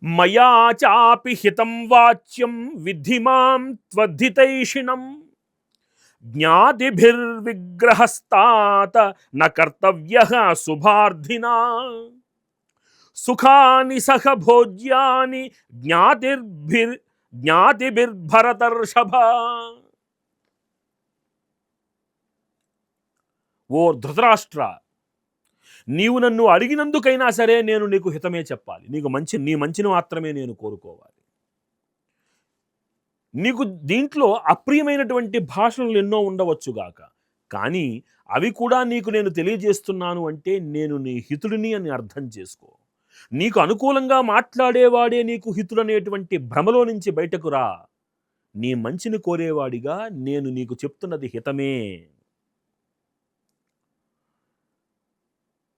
మయా చాపి హితం వాచ్యం విద్ధి మాం త్వద్ధితైషిణం జ్ఞాతిభిర్విగ్రహస్తాత న కర్తవ్యః శుభార్థినా సుఖాని సహ భోజ్యాని జ్ఞాతిభిర్భరతర్షభ. ఓ ధృతరాష్ట్ర, నీవు నన్ను అడిగినందుకైనా సరే నేను నీకు హితమే చెప్పాలి. నీ మంచిని మాత్రమే నేను కోరుకోవాలి. నీకు దీంట్లో అప్రియమైనటువంటి భాషలు ఎన్నో ఉండవచ్చుగాక, కానీ అవి కూడా నీకు నేను తెలియజేస్తున్నాను అంటే నేను నీ హితుడిని అని అర్థం చేసుకో. నీకు అనుకూలంగా మాట్లాడేవాడే నీకు హితుడనేటువంటి భ్రమలో నుంచి బయటకు రా. నీ మంచిని కోరేవాడిగా నేను నీకు చెప్తున్నది హితమే.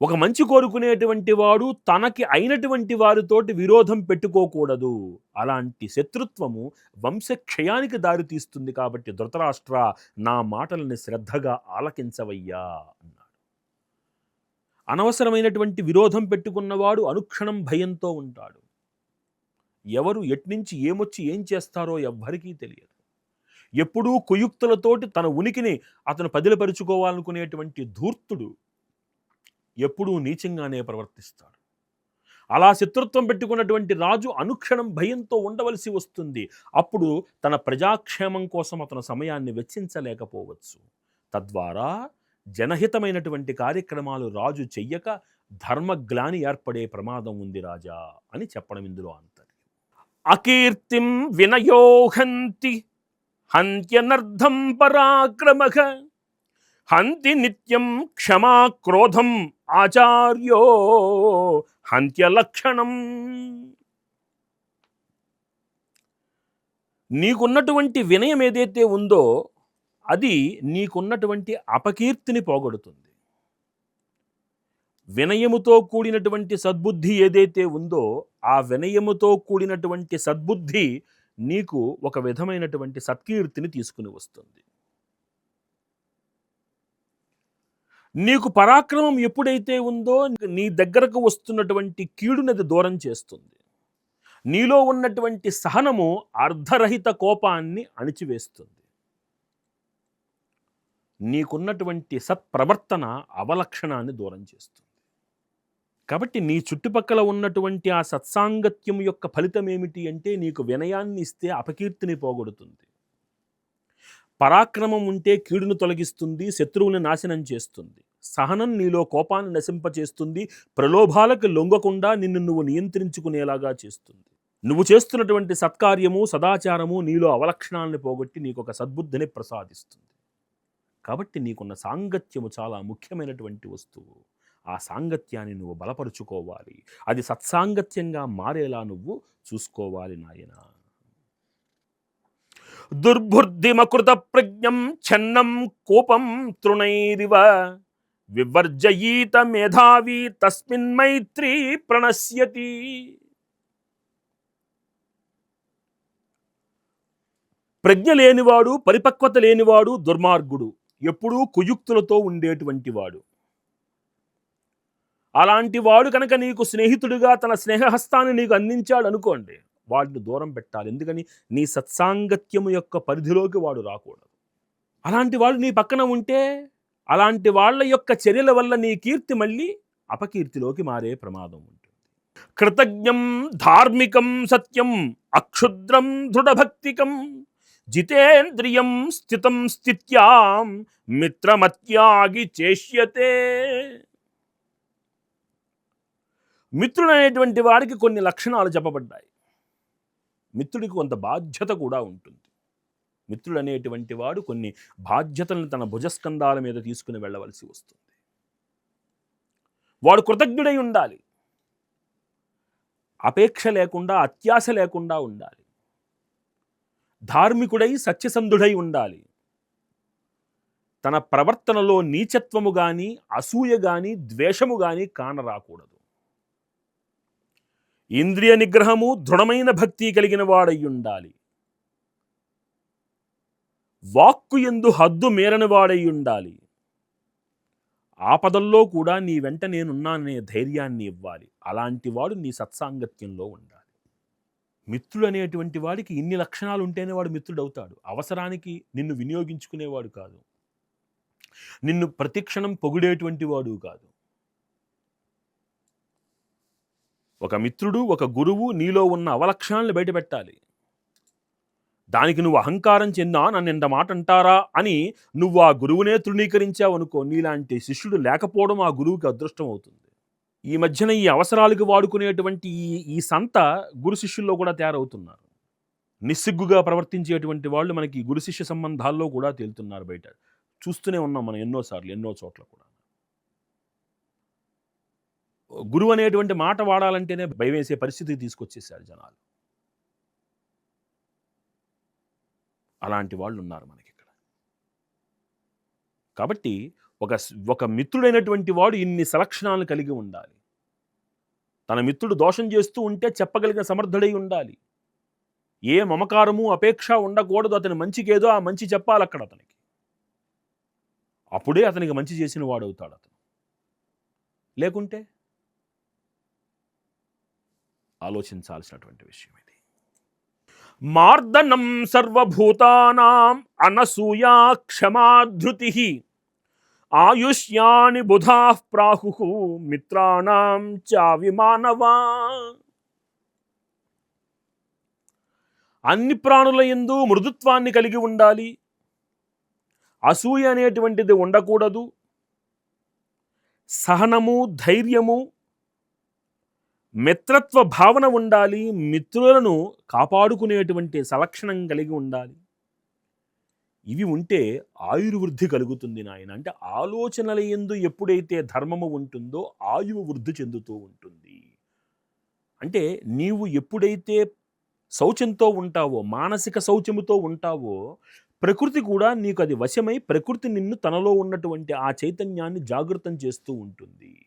ఒక మంచి కోరుకునేటువంటి వాడు తనకి అయినటువంటి వారితోటి విరోధం పెట్టుకోకూడదు. అలాంటి శత్రుత్వము వంశక్షయానికి దారితీస్తుంది. కాబట్టి ధృతరాష్ట్ర, నా మాటలని శ్రద్ధగా ఆలకించవయ్యా అన్నాడు. అనవసరమైనటువంటి విరోధం పెట్టుకున్నవాడు అనుక్షణం భయంతో ఉంటాడు. ఎవరు ఎట్నుంచి ఏమొచ్చి ఏం చేస్తారో ఎవ్వరికీ తెలియదు. ఎప్పుడూ కుయుక్తులతోటి తన ఉనికిని అతను పదిలపరుచుకోవాలనుకునేటువంటి ధూర్తుడు ఎప్పుడూ నీచంగానే ప్రవర్తిస్తాడు. అలా శత్రుత్వం పెట్టుకున్నటువంటి రాజు అనుక్షణం భయంతో ఉండవలసి వస్తుంది. అప్పుడు తన ప్రజాక్షేమం కోసం అతను సమయాన్ని వెచ్చించలేకపోవచ్చు. తద్వారా జనహితమైనటువంటి కార్యక్రమాలు రాజు చెయ్యక ధర్మగ్లాని ఏర్పడే ప్రమాదం ఉంది రాజా అని చెప్పడం ఇందులో అంతర్యం. అకీర్తిం వినయోహంతి హంత్యనర్థం పరాక్రమః హంతి నిత్యం క్షమా క్రోధం ఆచార్యో హంత్యలక్షణం. నీకున్నటువంటి వినయం ఏదైతే ఉందో అది నీకున్నటువంటి అపకీర్తిని పోగొడుతుంది. వినయముతో కూడినటువంటి సద్బుద్ధి ఏదైతే ఉందో ఆ వినయముతో కూడినటువంటి సద్బుద్ధి నీకు ఒక విధమైనటువంటి సత్కీర్తిని తీసుకుని వస్తుంది. నీకు పరాక్రమం ఎప్పుడైతే ఉందో నీ దగ్గరకు వస్తున్నటువంటి కీడునది దూరం చేస్తుంది. నీలో ఉన్నటువంటి సహనము అర్ధరహిత కోపాన్ని అణిచివేస్తుంది. నీకున్నటువంటి సత్ప్రవర్తన అవలక్షణాన్ని దూరం చేస్తుంది. కాబట్టి నీ చుట్టుపక్కల ఉన్నటువంటి ఆ సత్సాంగత్యం యొక్క ఫలితం ఏమిటి అంటే నీకు వినయాన్ని ఇస్తే అపకీర్తిని పోగొడుతుంది. పరాక్రమం ఉంటే కీడును తొలగిస్తుంది, శత్రువుని నాశనం చేస్తుంది. సహనం నీలో కోపాన్ని నశింపచేస్తుంది, ప్రలోభాలకు లొంగకుండా నిన్ను నువ్వు నియంత్రించుకునేలాగా చేస్తుంది. నువ్వు చేస్తున్నటువంటి సత్కార్యము సదాచారము నీలో అవలక్షణాలను పోగొట్టి నీకు ఒక సద్బుద్ధిని ప్రసాదిస్తుంది. కాబట్టి నీకున్న సాంగత్యము చాలా ముఖ్యమైనటువంటి వస్తువు. ఆ సాంగత్యాన్ని నువ్వు బలపరుచుకోవాలి. అది సత్సాంగత్యంగా మారేలా నువ్వు చూసుకోవాలి నాయనా. దుర్బుద్ధిమకృత ప్రజ్ఞం ఛన్నం కోపం తృణైరివ వివర్జయీత మేధావి తస్మిన్ మైత్రీ ప్రణశ్యతి. ప్రజ్ఞ లేనివాడు, పరిపక్వత లేనివాడు దుర్మార్గుడు, ఎప్పుడూ కుయుక్తులతో ఉండేటువంటి వాడు. అలాంటి వాడు కనుక నీకు స్నేహితుడిగా తన స్నేహహస్తాన్ని నీకు అందించాడు అనుకోండి, వాడిని దూరం పెట్టాలి. ఎందుకని? నీ సత్సాంగత్యము యొక్క పరిధిలోకి వాడు రాకూడదు. అలాంటి వాడు నీ పక్కన ఉంటే అలాంటి వాళ్ళ యొక్క చర్యల వల్ల నీ కీర్తి మళ్ళీ అపకీర్తిలోకి మారే ప్రమాదం ఉంటుంది. కృతజ్ఞం ధార్మికం సత్యం అక్షుద్రం దృఢభక్తికం జితేంద్రియం స్థితం స్థిత్యాం మిత్రమత్యాగి చేష్యతే. మిత్రుడు అనేటువంటి వాడికి కొన్ని లక్షణాలు చెప్పబడ్డాయి. మిత్రుడికి కొంత బాధ్యత కూడా ఉంటుంది. మిత్రుడు అనేటువంటి వాడు కొన్ని బాధ్యతలను తన భుజస్కంధాల మీద తీసుకుని వెళ్ళవలసి వస్తుంది. వాడు కృతజ్ఞుడై ఉండాలి. అపేక్ష లేకుండా, అత్యాశ లేకుండా ఉండాలి. ధార్మికుడై సత్యసంధుడై ఉండాలి. తన ప్రవర్తనలో నీచత్వము గాని, అసూయ గాని, ద్వేషము గాని కానరాకూడదు. ఇంద్రియ నిగ్రహము, దృఢమైన భక్తి కలిగిన వాడై ఉండాలి. వాక్కు యందు హద్దు మేరని వాడై ఉండాలి. ఆపదల్లో కూడా నీ వెంట నేనున్నాననే ధైర్యాన్ని ఇవ్వాలి. అలాంటి వాడు నీ సత్సాంగత్యంలో ఉండాలి. మిత్రుడు అనేటువంటి వాడికి ఇన్ని లక్షణాలు ఉంటేనే వాడు మిత్రుడు అవుతాడు. అవసరానికి నిన్ను వినియోగించుకునేవాడు కాదు. నిన్ను ప్రతిక్షణం పొగిడేటువంటి వాడు కాదు. ఒక మిత్రుడు, ఒక గురువు నీలో ఉన్న అవలక్షణాలను బయటపెట్టాలి. దానికి నువ్వు అహంకారం చెందా నన్ను ఇంత మాట అంటారా అని నువ్వు ఆ గురువునే తృణీకరించావనుకో, నీలాంటి శిష్యుడు లేకపోవడం ఆ గురువుకి అదృష్టం అవుతుంది. ఈ మధ్యన ఈ అవసరాలకు వాడుకునేటువంటి ఈ సంత గురు శిష్యుల్లో కూడా తయారవుతున్నారు. నిస్సిగ్గుగా ప్రవర్తించేటువంటి వాళ్ళు మనకి గురు శిష్య సంబంధాల్లో కూడా తేలుతున్నారు బయట. చూస్తూనే ఉన్నాం మనం ఎన్నోసార్లు, ఎన్నో చోట్ల కూడా. గురువు అనేటువంటి మాట వాడాలంటేనే భయం వేసే పరిస్థితికి తీసుకొచ్చేసారు జనాలు. అలాంటి వాళ్ళు ఉన్నారు మనకిక్కడ. కాబట్టి ఒక మిత్రుడైనటువంటి వాడు ఇన్ని సలక్షణాలను కలిగి ఉండాలి. తన మిత్రుడు దోషం చేస్తూ ఉంటే చెప్పగలిగిన సమర్థుడై ఉండాలి. ఏ మమకారము అపేక్ష ఉండకూడదు. అతని మంచికేదో ఆ మంచి చెప్పాలి అక్కడ అతనికి. అప్పుడే అతనికి మంచి చేసిన వాడవుతాడు అతను. లేకుంటే ఆలోచించాల్సినటువంటి విషయం ఇది. మార్దనం సర్వభూతానాం అనసూయా క్షమాధృతి ఆయుష్యాని బుధాః ప్రాహుః మిత్రాణం చావిమానవా. అన్ని ప్రాణుల యందు మృదుత్వాన్ని కలిగి ఉండాలి. అసూయ అనేటువంటిది ఉండకూడదు. సహనము, ధైర్యము, మిత్రత్వ భావన ఉండాలి. మిత్రులను కాపాడుకునేటువంటి సలక్షణం కలిగి ఉండాలి. ఇవి ఉంటే ఆయుర్వృద్ధి కలుగుతుంది నాయన. అంటే ఆలోచనల యందు ఎప్పుడైతే ధర్మము ఉంటుందో ఆయువు వృద్ధి చెందుతూ ఉంటుంది. అంటే నీవు ఎప్పుడైతే శౌచంతో ఉంటావో, మానసిక శౌచముతో ఉంటావో, ప్రకృతి కూడా నీకు అది వశమై ప్రకృతి నిన్ను తనలో ఉన్నటువంటి ఆ చైతన్యాన్ని జాగృతం చేస్తూ ఉంటుంది.